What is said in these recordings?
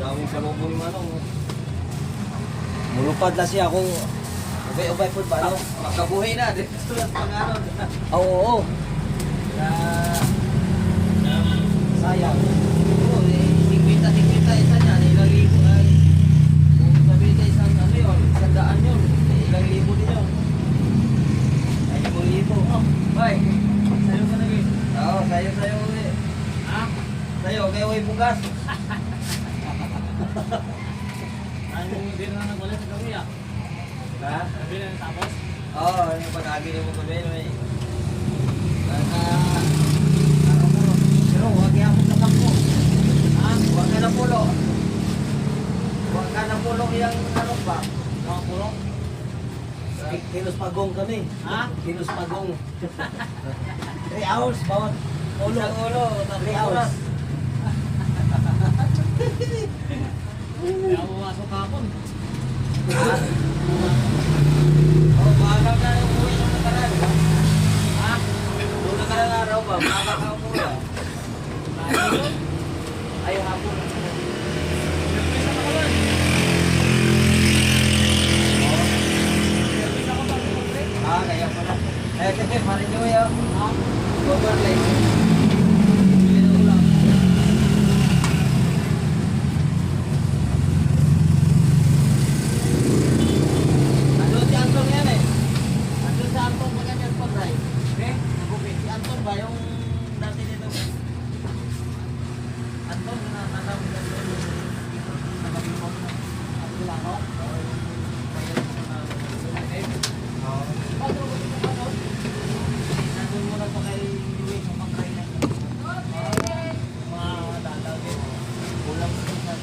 daming salubong yung ano. Mulupad na siya kung ubay po ba ano? Makabuhay na. Dito lang pang ano. Oo. Sayang. Oo, tikwita isa niya. Ilang libo ay. Kung sabihin ka isang ano yun, 100 yun. Ilang libo din yun. Ay, 5,000. Bye. Sayo ka na rin. Oo, sayo ulit. Ha? Sayo, kayo ay bugas. Ano din na nagulat sa gabi ah? Ha? Gabi na tapos? Oo, yung pag-agi mo kami, may... Pero huwag yan akong nakampo. Ha? Huwag ka na pulo. Huwag ka na pulo yung ano pa. Mga pulong? Kilos pagong kami. Ha? Kilos pagong. 3 hours bawat ulo. Isang ulo, 3 hours. Kaya pumasok kapon. Ha? Oh, maaga ka yung uwi ng nakaraan. Ha? Doon nakaraan araw ba? Maaga ka umuwi ah. Ayaw hapon. Service ako naman. Service ako pag mag-break. Ah, kaya pala. Eh, kasi parin nyo yun. Ha? Overlay. Bili na ulam. Andun si Anton yan eh. Andun sa Anton magandang pag-drive. Eh? Nagupit. Si Anton ba yung dati nito? Anton na natawag na doon. Nagaging mo na. Ano lang ako? Kaya mo na. Oo. Paano ko dito pa no? Nandun muna pa kay Louie sa pang-try na. Mga dadagin. Kulang ko sa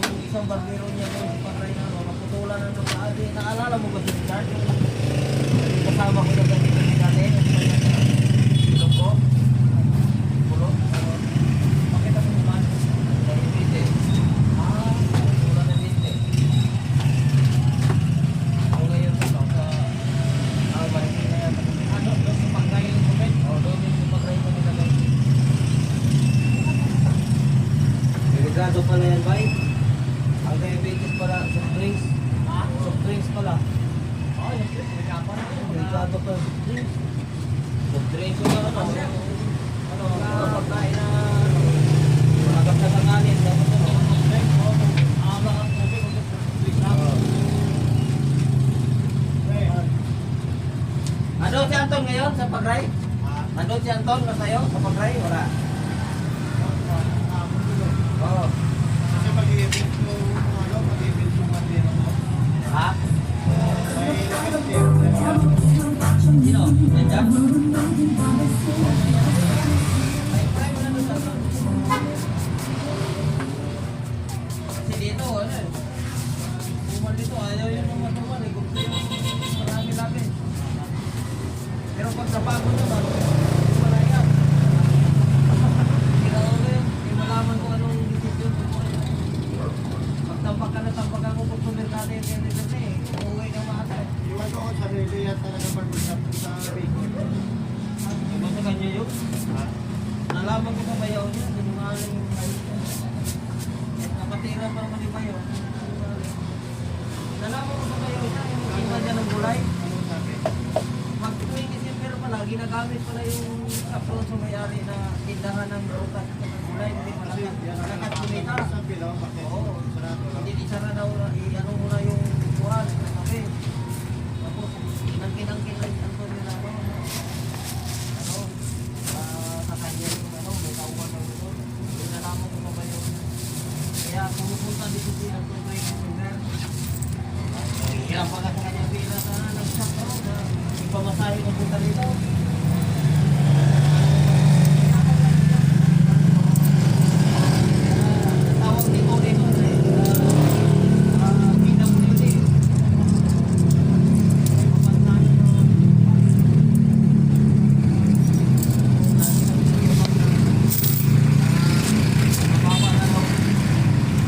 yung isang barbero niya doon sa pang-try na. Naputulan na ng paadi. Naalala mo ba si Richard? Kasama ko na dati dati. Ilong ko. Pulo. Pakita mo naman. Dari Bite. Ah, Wala na Bite. Ako ngayon sa Balikin na yan. ano? Doon sa pang-try yung comment? Oo, doon yung pag-try ko nila doon. Delikado pala yan, bay. Ang diabetes pala, soft drinks. Ah, Soft drinks pala. oh, yung pinakapan. Delikado pa soft drinks. Soft drinks yung ano, pagkain na malagap na sanganin. Dapat ano. Nandun si Anton ngayon sa pag-ride? Nandun si Anton na sa'yo sa pag-ride? Wala. Oo. Kasi mag-i-event mo, mag-i-event yung bandera mo. Ha? May Sino? Yan dyan? Kasi dito, ano eh. Tumal dito, ayaw yung mga tumal eh. Gusto yung marami lagi. Pero pag napagod naman, wala yan. Hindi ka ulo yun. Hindi malaman kung anong decision ko. Pag tampak ka na tampak ako, kung tumir natin yung ganito eh. Uuwi ka maata eh. iwan ko sa sarili yan talaga pag-usap sa Bicol. Iba sa kanya yun. Nalaman ko pa bayaw niya. Sinungaling yung kayo niya. Napatira pa naman yung bayaw. Nalaman ko pa bayaw niya. Yung iba niya ng gulay. Anong sabi? Mag tuwing December pala, ginagamit pala yung approach sa may-ari na tindahan ng rutas at ng gulay. Hindi pala Kasi yan ang kakat kumita. sabi lang, bakit? Oo. Sarado lang. Hindi isara daw na i-ano muna yung buwan ng kape. Tapos, nangkin-angkin lang ang to nila. Ano, sa kanya yung ano, may tauhan ng ito. Hindi nalaman ko pa ba yun. Kaya pumupunta dito sila ang tuloy ng lugar. Hirap pa ka sa kanya pila sa nagsakto na ipamasahe ko punta dito. Tawag ni Tony doon eh. PWD. Pamasahe doon. Mababa na daw.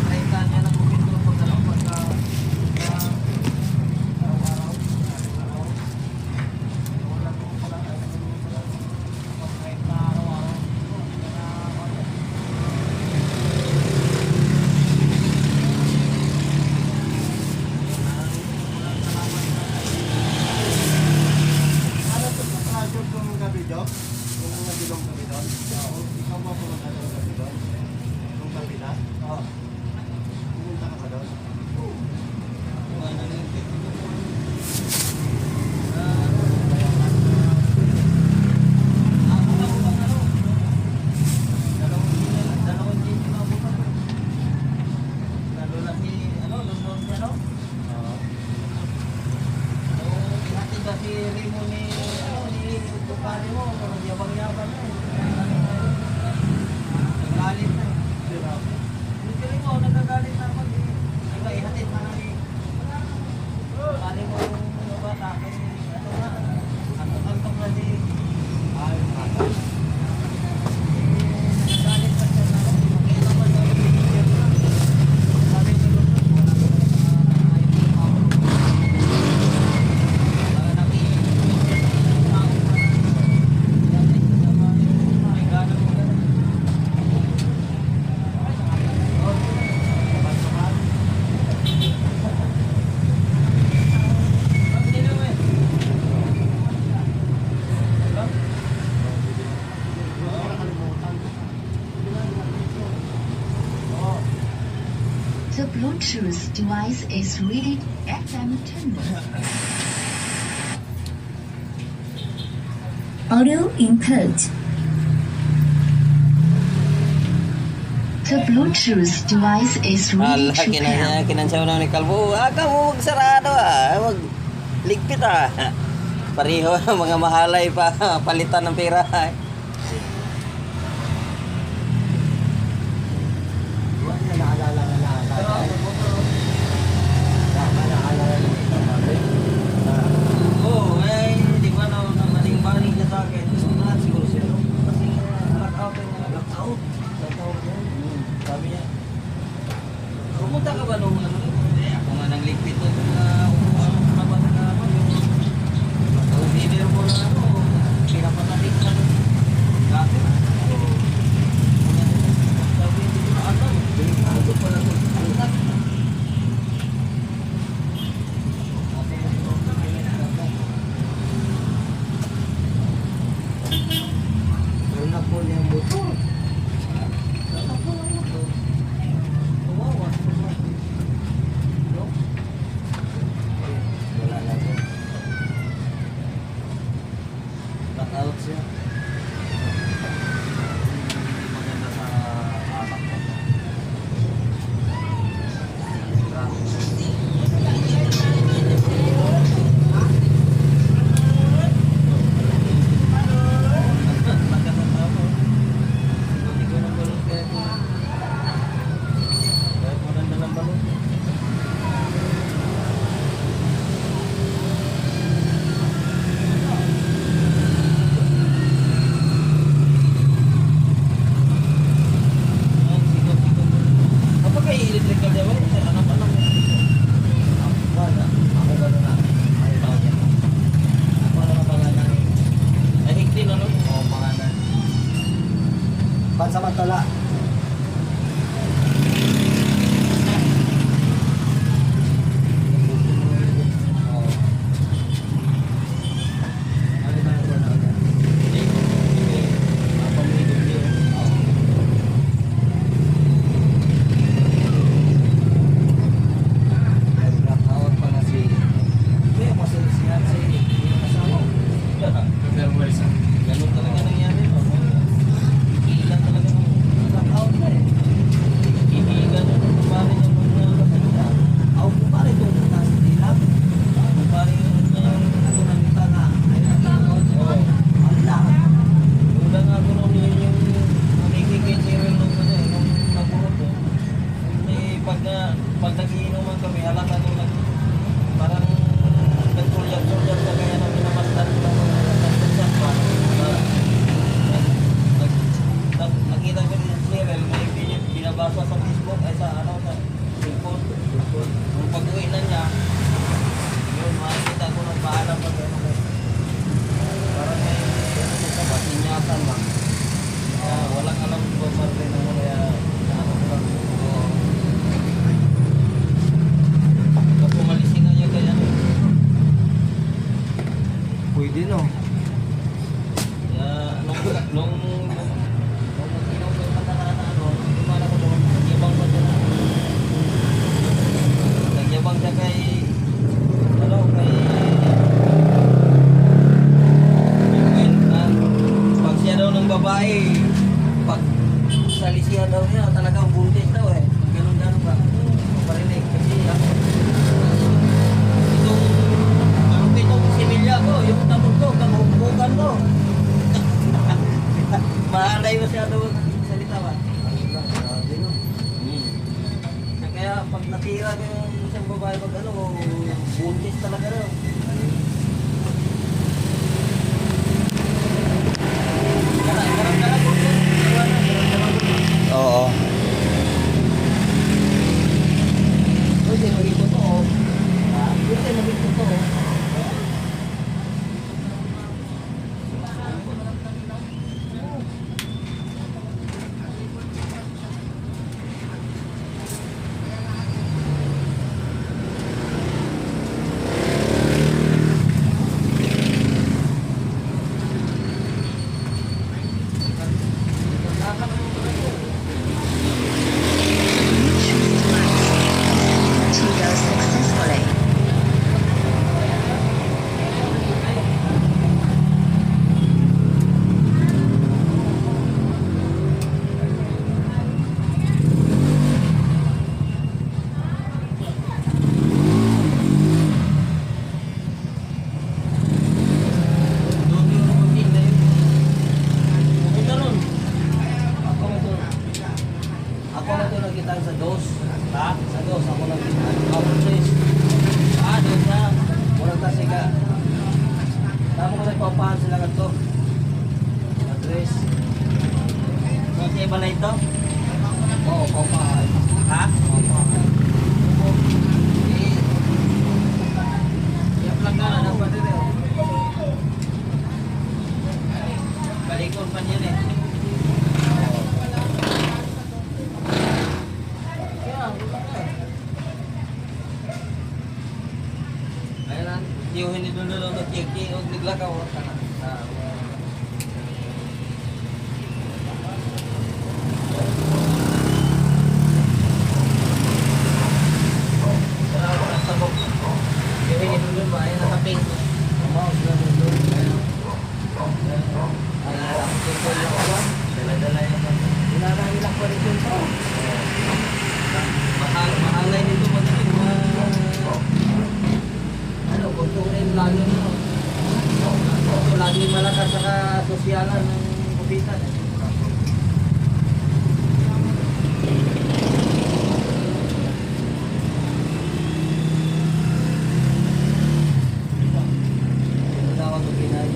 30 niya ng bukid doon pag ano, pagka araw-araw. Wala ko pala. The Bluetooth device is ready FM tuner. Audio input. The Bluetooth device is ready Ala, to pair. kinansaw na ni Kalbo. Aga mo, magsarado Wag ligpit Pareho mga mahalay pa. Palitan ng pera Oo, di ba na maling-maling na sa akin. Gusto ko lahat siguro siya. Kasi lock-out ay lock-out. Lock-out mo. Sabi niya, pumunta ka ba nung ano? Hindi, ako nga nang ligpit doon na umuha ng trabaho na ano. Yung leader mo na ano, pinapatatik na dati. Sabi niya, ano? Delikado pala ito. Wala po niyang motor. Wala po ang motor. Kawawa. No? Wala na po. Back out siya. Hindi maganda sa anak ko. Apakah electrical dia bang? Anak-anak wala. Ako ba na? Ay tao niya. Para mapangalan. Ay higdi na no? Oo, pangalan. Pansamantala. Ganun talaga nangyari, no? Ikilan talaga ng knockout na eh. Ikilan yung kumari ng mga kapatid. Ako kumari itong taas ng dilap. Kumari yung ako ng tanga. Oo. Wala. Wala nga ako nung yung nakikikit nung nagurot eh. Pag nagiinuman kami, halata nung parang nagtulyag-tulyag na kaya nang minamasdan ko ng nagtusan pa. Nakita ko din siya, may binabasa sa Facebook, ay sa ano, sa cellphone. Nung pag-uwi na niya, yun, makikita ko ng paalam pa gano'n ko. Parang may basinyatan lang. Walang alam ko pa rin ang kaya ano ko lang. Kapag umalising na niya kaya pwede no. Nung mag-inaw ko yung matakaan na ano, lumala ko doon, nagyabang pa siya na. Nagyabang siya kay, ano, kay Edwin, pag siya daw ng babae, pag salisihan daw niya, talagang buntis daw eh. Ganun-ganun ba? Parinig, kasi ako, itong similya ko, yung tamod ko, kamubukan ko. Mahalay masyado salita ba? Kaya pag natira ko yung isang babae pag ano, buntis talaga daw. Oo. Pwede maging totoo. Pwede maging totoo. nagkitaan sa dos. Ha? Sa dos, ako nagkitaan. Ako sis. Doon siya. Murag ta siya. Tama ko nagpapahan sila ganito. Address. Okay ba na ito? Oo, papahan. Ha? Papahan. Iap lang ka na dapat din eh. Balikon pa niyan eh. Ayan lang, yung hindi doon nagkiki o naglakaw ka na. Yung hindi doon ba, ayan nakaping. Sila doon. Dala-dala yung Hinanang pa rin yun po. mahalay nito magaling Ano, kulturin lalo nyo. Ito lagi malakas sa sosyalan ng kupitan. ito na ako tupinan.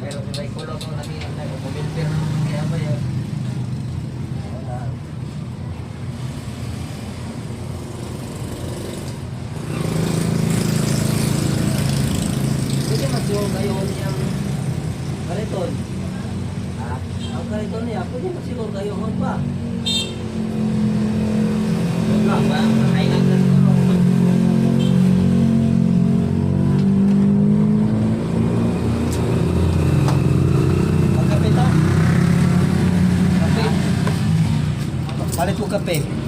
Pero may kulot ko nakikita ko kumilpir kaya ba yun? Wala. Pwede magsiwag ngayon yung kariton. Ha? Ang kariton niya, pwede magsiwag ngayon pa. Wala ba? Ay lang na siguro. Magkape ta? Kape? Palit ko kape.